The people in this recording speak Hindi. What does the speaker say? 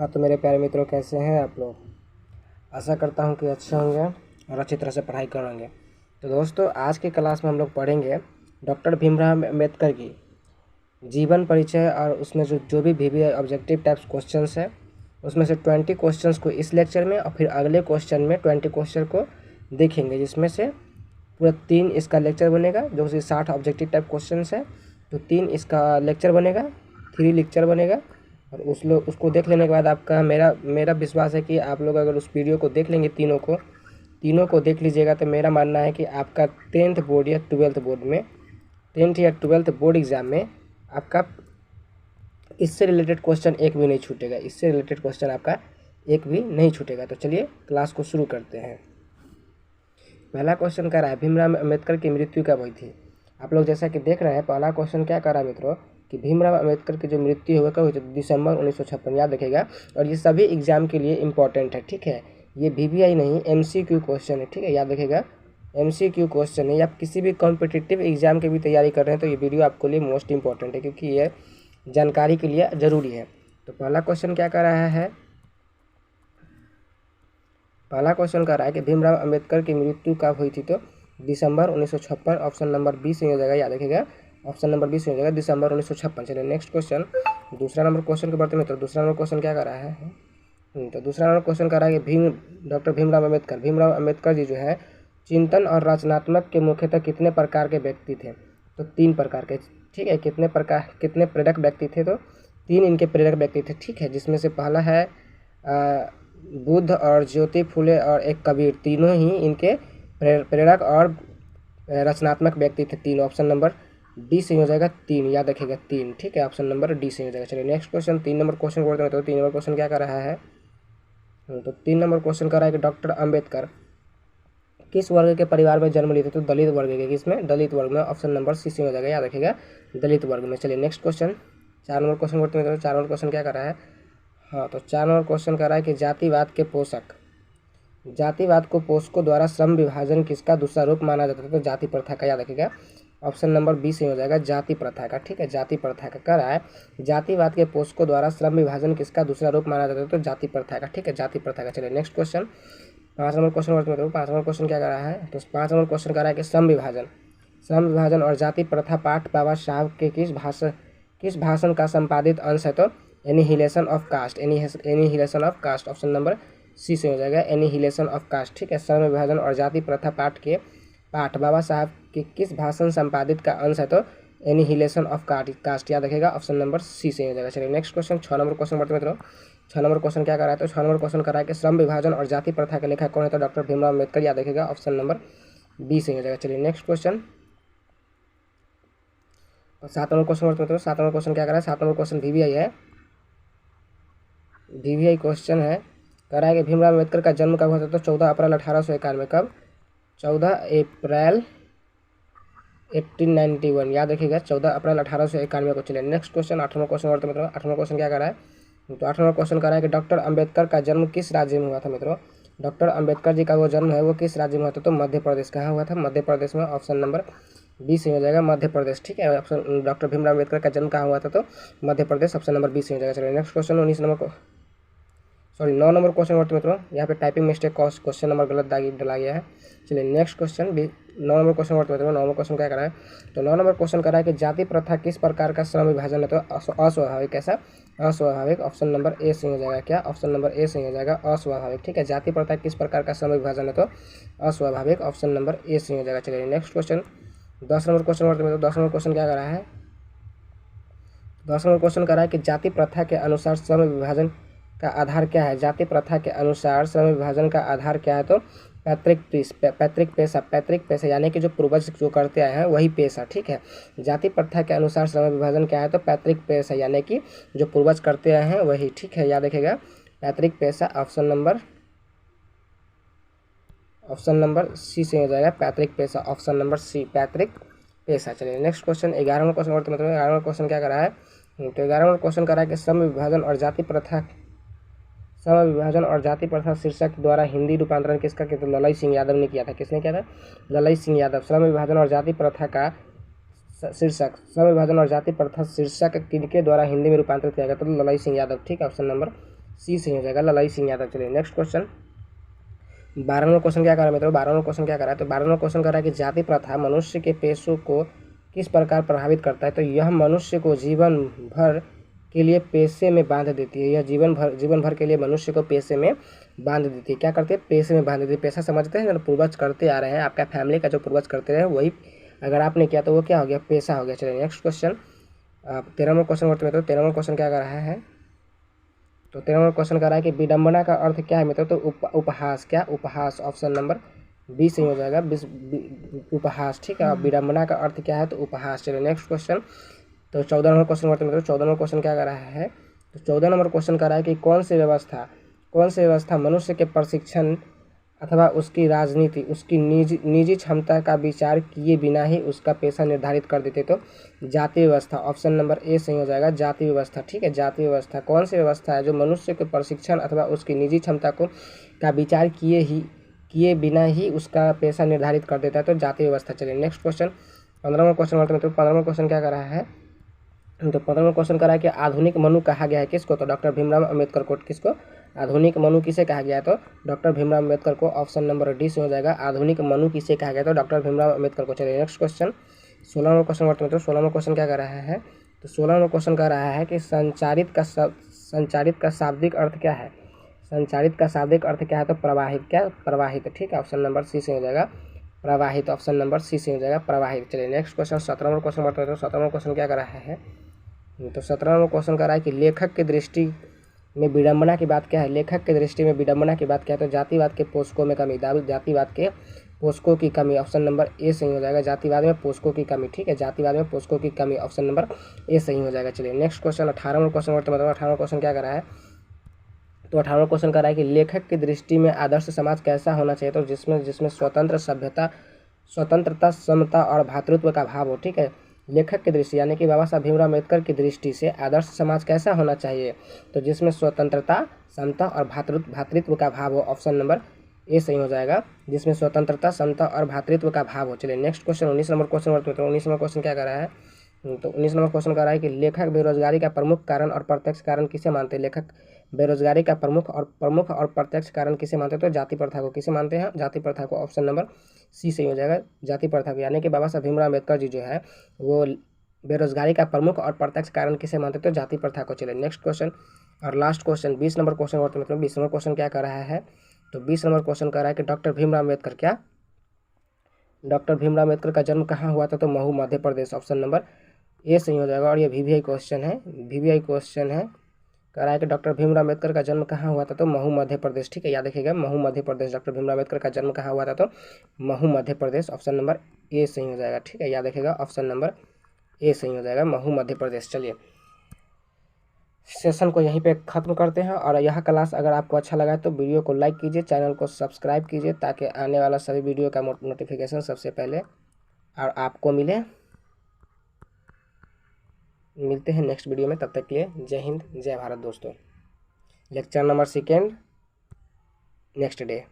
हाँ, तो मेरे प्यारे मित्रों, कैसे हैं आप लोग। आशा करता हूँ कि अच्छे होंगे और अच्छी तरह से पढ़ाई करेंगे। तो दोस्तों, आज की क्लास में हम लोग पढ़ेंगे डॉक्टर भीमराव अम्बेडकर की जीवन परिचय और उसमें जो भी VBI ऑब्जेक्टिव टाइप्स क्वेश्चंस है उसमें से 20 क्वेश्चंस को इस लेक्चर में और फिर अगले क्वेश्चन में 20 क्वेश्चन को देखेंगे, जिसमें से पूरा 3 इसका लेक्चर बनेगा जो कि 60 ऑब्जेक्टिव टाइप क्वेश्चन है। तो 3 इसका लेक्चर बनेगा, 3 लेक्चर बनेगा। और उसको देख लेने के बाद आपका मेरा विश्वास है कि आप लोग अगर उस वीडियो को देख लेंगे, तीनों को देख लीजिएगा, तो मेरा मानना है कि आपका 10th बोर्ड या 12th बोर्ड में 10th या 12th बोर्ड एग्ज़ाम में आपका इससे रिलेटेड क्वेश्चन एक भी नहीं छूटेगा। इससे रिलेटेड क्वेश्चन आपका एक भी नहीं छूटेगा। तो चलिए क्लास को शुरू करते हैं। पहला क्वेश्चन कह रहा है भीमराव अम्बेडकर की मृत्यु कब हुई थी। आप लोग जैसा कि देख रहे हैं, पहला क्वेश्चन क्या कर रहा है मित्रों कि भीमराव अम्बेडकर की जो मृत्यु हुई कब हुई थी, दिसंबर 1956। याद रखेगा, और ये सभी एग्जाम के लिए इंपॉर्टेंट है, ठीक है। ये VBI नहीं, MCQ क्वेश्चन है, ठीक है। याद रखेगा, MCQ क्वेश्चन है। आप किसी भी कॉम्पिटिटिव एग्जाम की भी तैयारी कर रहे हैं तो ये वीडियो आपके लिए मोस्ट इंपॉर्टेंट है, क्योंकि ये जानकारी के लिए ज़रूरी है। तो पहला क्वेश्चन क्या कर रहा है, पहला क्वेश्चन कह रहा है कि भीमराव अम्बेडकर की मृत्यु कब हुई थी। तो दिसंबर 1956, ऑप्शन नंबर 20 हो जाएगा। याद रखिएगा, ऑप्शन नंबर 20 हो जाएगा, दिसंबर 1956। चलिए नेक्स्ट क्वेश्चन, दूसरा नंबर क्वेश्चन के बढ़ते मित्रों। दूसरा नंबर क्वेश्चन क्या कर रहा है, तो दूसरा नंबर क्वेश्चन कर रहा है कि डॉक्टर भीमराव अम्बेडकर जी जो है चिंतन और रचनात्मक के मुख्यतः कितने प्रकार के व्यक्ति थे। तो 3 प्रकार के, ठीक है। कितने प्रेरक व्यक्ति थे, तो 3 इनके प्रेरक व्यक्ति थे, ठीक है। जिसमें से पहला है बुद्ध और ज्योति फुले और एक कबीर, तीनों ही इनके प्रेरक और रचनात्मक व्यक्ति थे। 3, ऑप्शन नंबर डी से हो जाएगा 3। याद रखिएगा 3, ठीक है। ऑप्शन नंबर डी से हो जाएगा। चलिए नेक्स्ट क्वेश्चन, 3 नंबर क्वेश्चन बोलते हैं। तो 3 नंबर क्वेश्चन क्या कर रहा है, तो 3 नंबर क्वेश्चन कर रहा है कि डॉक्टर अम्बेडकर किस वर्ग के परिवार में जन्म लिए थे। तो दलित वर्ग के, किसमें, दलित वर्ग में। ऑप्शन नंबर सी से हो जाएगा। याद रखिएगा, दलित वर्ग में। चलिए नेक्स्ट क्वेश्चन, 4 नंबर क्वेश्चन बोलते हैं। तो 4 नंबर क्वेश्चन क्या कर रहा है, हाँ, तो 4 नंबर क्वेश्चन कर रहा है कि जातिवाद को पोषकों द्वारा श्रम विभाजन किसका दूसरा रूप माना जाता था। तो जाति प्रथा का। याद रखिएगा, ऑप्शन नंबर 20 से हो जाएगा, जाति प्रथा का, ठीक है। जाति प्रथा का कह रहा है जातिवाद के पोषकों द्वारा श्रम विभाजन किसका दूसरा रूप माना जाता था। तो जाति प्रथा का, ठीक है, जाति प्रथा का। चलिए नेक्स्ट क्वेश्चन, 5 नंबर क्वेश्चन वर्त में। 5 नंबर क्वेश्चन क्या कर रहा है, तो 5 नंबर क्वेश्चन कर रहा है कि श्रम विभाजन और जाति प्रथा पाठ बाबा साहब के किस भाषण का संपादित अंश है। तो annihilation of caste, option number C से हो जाएगा, एनिहिलेशन ऑफ कास्ट, ठीक है। श्रम विभाजन और जाति प्रथा पाठ बाबा साहब के किस भाषण संपादित का अंश है। तो एनिहिलेशन ऑफ कास्ट। याद रखेगा, ऑप्शन नंबर सी से हो जाएगा। चलिए नेक्स्ट क्वेश्चन, 6 नंबर क्वेश्चन बढ़ते मित्रों। 6 नंबर क्वेश्चन क्या कर रहा है, तो 6 नंबर क्वेश्चन कर रहा है कि श्रम विभाजन और जाति प्रथा के लेखक कौन है। तो डॉक्टर भीमराव अम्बेडकर। याद रखेगा, ऑप्शन नंबर बी से हो जाएगा। चलिए नेक्स्ट क्वेश्चन, 7 नंबर क्वेश्चन बढ़ते मित्रों। 7 नंबर क्वेश्चन क्या कर रहा है, 7 नंबर क्वेश्चन VBI है, VBI क्वेश्चन है। कह रहा है कि भीमराव अम्बेडकर का जन्म कब हुआ था। तो 14 अप्रैल 1891। कब, 14 अप्रैल 1891। याद रखिएगा, 14 अप्रैल 1891 को। चलिए नेक्स्ट क्वेश्चन, 8वां क्वेश्चन और मित्रों। 8वां क्वेश्चन क्या कर रहा है, तो 8वां क्वेश्चन कर रहा है कि डॉक्टर अम्बेडकर का जन्म किस राज्य में हुआ था मित्रों। डॉक्टर अम्बेडकर जी का वो जन्म है वो किस राज्य में हुआ था। तो मध्य प्रदेश। कहाँ हुआ था, मध्य प्रदेश में। ऑप्शन नंबर बी से हो जाएगा, मध्य प्रदेश, ठीक है। ऑप्शन डॉक्टर भीमराव अम्बेडकर का जन्म कहाँ हुआ था। तो Madhya Pradesh, option number B से हो जाएगा। चलिए नेक्स्ट क्वेश्चन, 9 नंबर क्वेश्चन बढ़ते मित्रों। यहाँ पे टाइपिंग मिस्टेक क्वेश्चन नंबर गलत डला गया है। चलिए नेक्स्ट क्वेश्चन, 9 नंबर क्वेश्चन बढ़ते मित्रों। 9 नंबर क्वेश्चन क्या करा है, तो 9 नंबर क्वेश्चन करा है कि जाति प्रथा किस प्रकार का श्रम विभाजन है। तो अस्वाभाविक। कैसा, अस्वाभाविक। ऑप्शन नंबर ए से हो जाएगा, क्या, ऑप्शन नंबर ए से हो जाएगा, अस्वाभाविक, ठीक है। जाति प्रथा किस प्रकार का श्रम विभाजन है। तो अस्वाभाविक, ऑप्शन नंबर ए से हो जाएगा। चलिए नेक्स्ट क्वेश्चन, 10 नंबर क्वेश्चन बढ़ते मित्रों। 10 नंबर क्वेश्चन क्या करा है, 10 नंबर क्वेश्चन करा है कि जाति प्रथा के अनुसार श्रम विभाजन का आधार क्या है। जाति प्रथा के अनुसार श्रम विभाजन का आधार क्या है। तो पैतृक पेशा, यानी कि जो पूर्वज जो करते आए हैं वही पेशा, ठीक है। जाति प्रथा के अनुसार श्रम विभाजन क्या है। तो पैतृक पेशा, यानी कि जो पूर्वज करते आए हैं वही, ठीक है। याद रखेगा, पैतृक पेशा। ऑप्शन नंबर सी से हो जाएगा, पैतृक पेशा, ऑप्शन नंबर सी, पैतृक पेशा। चलिए नेक्स्ट क्वेश्चन, 11वां क्वेश्चन और मतलब 11वां क्वेश्चन क्या करा है, तो 11वां क्वेश्चन करा है कि श्रम विभाजन और जाति प्रथा शीर्षक द्वारा हिंदी रूपांतरण किसका किया। तो ललाई सिंह यादव ने किया था। किसने किया था, ललाई सिंह यादव। श्रम विभाजन और जाति प्रथा शीर्षक किनके द्वारा हिंदी में रूपांतरित किया गया। तो ललाई सिंह यादव, ठीक है। ऑप्शन नंबर सी सही हो जाएगा, ललाई सिंह यादव। चलिए नेक्स्ट क्वेश्चन, 12वां क्वेश्चन क्या कर रहा है मित्रों, 12वां क्वेश्चन क्या कर रहा है, तो 12वां क्वेश्चन कर रहा है कि जाति प्रथा मनुष्य के पेशों को किस प्रकार प्रभावित करता है। तो यह मनुष्य को जीवन भर के लिए पेशे में बांध देती है। यह जीवन भर के लिए मनुष्य को पेशे में बांध देती है। क्या करती है, पेशे में बांध देती है। पेशा समझते हैं, जो पूर्वज करते आ रहे हैं, आपका फैमिली का जो पूर्वज करते रहे वही अगर आपने किया तो वो क्या हो गया, पेशा हो गया। चलिए नेक्स्ट क्वेश्चन, 13वां क्वेश्चन करते हैं। तो 13वां क्वेश्चन क्या कर रहा है, तो 13वां क्वेश्चन कर रहा है कि विडम्बना का अर्थ क्या है मित्रों, तो उपहास। क्या, उपहास। ऑप्शन नंबर बी सही हो जाएगा, उपहास। ठीक है, विडम्बना का अर्थ क्या है, तो उपहास। चलिए नेक्स्ट क्वेश्चन, तो 14 नंबर क्वेश्चन करते हैं मित्रों। 14 नंबर क्वेश्चन क्या कर रहा है, तो 14 नंबर क्वेश्चन कर रहा है कि कौन सी व्यवस्था मनुष्य के प्रशिक्षण अथवा उसकी राजनीति, उसकी निजी क्षमता का विचार किए बिना ही उसका पेशा निर्धारित कर देते। तो जाति व्यवस्था। ऑप्शन नंबर ए सही हो जाएगा, जाति व्यवस्था। ठीक है, जाति व्यवस्था कौन सी व्यवस्था है जो मनुष्य के प्रशिक्षण अथवा उसकी निजी क्षमता का विचार किए बिना ही उसका पेशा निर्धारित कर देता है, तो जाति व्यवस्था। चलिए नेक्स्ट क्वेश्चन, 15वां क्वेश्चन करते हैं। तो 15वां क्वेश्चन क्या कर रहा है, तो 15वां क्वेश्चन कर रहा है कि आधुनिक मनु कहा गया है किसको, तो डॉक्टर भीमराव अम्बेडकर को। किसको, आधुनिक मनु किसे कहा गया है, तो डॉक्टर भीमराव अम्बेडकर को। ऑप्शन नंबर डी से हो जाएगा, आधुनिक मनु किसे कहा गया, तो डॉक्टर भीमराव अम्बेडकर को। चलिए नेक्स्ट क्वेश्चन, 16वां क्वेश्चन करते हैं। तो 16वां क्वेश्चन क्या कर रहा है, तो 16वां क्वेश्चन कह रहा है कि संचारित का शाब्दिक अर्थ क्या है। संचारित का शाब्दिक अर्थ क्या है, तो प्रवाहित। क्या, प्रवाहित। ठीक है, ऑप्शन नंबर सी से हो जाएगा, प्रवाहित। ऑप्शन नंबर सी से हो जाएगा, प्रवाहित। चलिए नेक्स्ट क्वेश्चन, 17वां क्वेश्चन करते हैं। तो 17वां क्वेश्चन क्या कर रहा है, तो 17वां क्वेश्चन कर रहा है कि लेखक की दृष्टि में विडम्बना की बात क्या है। लेखक की दृष्टि में विडम्बना की बात क्या है, तो जातिवाद के पोषकों में कमी। जातिवाद के पोषकों की कमी। ऑप्शन नंबर ए सही हो जाएगा, जातिवाद में पोषकों की कमी। ठीक है, जातिवाद में पोषकों की कमी। ऑप्शन नंबर ए सही हो जाएगा। चलिए नेक्स्ट क्वेश्चन, 18वां क्वेश्चन करते हैं। 18वां क्वेश्चन क्या कर रहा है, तो 18वां क्वेश्चन कर रहा है कि लेखक की दृष्टि में आदर्श समाज कैसा होना चाहिए, तो जिसमें स्वतंत्रता, समता और भातृत्व का भाव हो। ठीक है, लेखक की दृष्टि यानी कि बाबा साहब भीमराव अम्बेडकर की दृष्टि से आदर्श समाज कैसा होना चाहिए, तो जिसमें स्वतंत्रता, समता और भातृत्व का भाव हो। ऑप्शन नंबर ए सही हो जाएगा, जिसमें स्वतंत्रता, समता और भातृत्व का भाव हो। चलिए नेक्स्ट क्वेश्चन, 19 नंबर क्वेश्चन करते हैं। तो 19 नंबर क्वेश्चन क्या कर रहा है, तो 19 नंबर क्वेश्चन कर रहा है कि लेखक बेरोजगारी का प्रमुख कारण और प्रत्यक्ष कारण किसे मानते हैं। लेखक बेरोजगारी का प्रमुख और प्रत्यक्ष कारण किसे मानते हैं, तो जाति प्रथा को। किसे मानते हैं, जाति प्रथा को। ऑप्शन नंबर सी सही हो जाएगा, जाति प्रथा को। यानी कि बाबा साहब भीमराव अम्बेडकर जी जो है वो बेरोजगारी का प्रमुख और प्रत्यक्ष कारण किसे मानते हैं, तो जाति प्रथा को। चलिए नेक्स्ट क्वेश्चन और लास्ट क्वेश्चन, 20 नंबर क्वेश्चन और मतलब 20 नंबर क्वेश्चन क्या कर रहा है, तो 20 नंबर क्वेश्चन कर रहा है कि डॉक्टर भीमराव अम्बेडकर का जन्म कहाँ हुआ था, तो Mhow Madhya Pradesh. Option number A सही हो जाएगा। और ये वीवीआई क्वेश्चन है, कह रहा है कि डॉक्टर भीमराव अम्बेडकर का जन्म कहाँ हुआ था, तो महू मध्य प्रदेश। ठीक है, याद रखिएगा, महू मध्य प्रदेश। डॉक्टर भीमराव अम्बेडकर का जन्म कहाँ हुआ था, तो Mhow Madhya Pradesh. Option number A सही हो जाएगा। ठीक है, याद रखिएगा, ऑप्शन नंबर ए सही हो जाएगा, महू मध्य प्रदेश। चलिए सेशन को यहीं पे ख़त्म करते हैं। और यह क्लास अगर आपको अच्छा लगा है तो वीडियो को लाइक कीजिए, चैनल को सब्सक्राइब कीजिए, ताकि आने वाला सभी वीडियो का नोटिफिकेशन सबसे पहले और आपको मिले। मिलते हैं नेक्स्ट वीडियो में, तब तक के लिए जय हिंद, जय भारत दोस्तों। Lecture number 2 next day.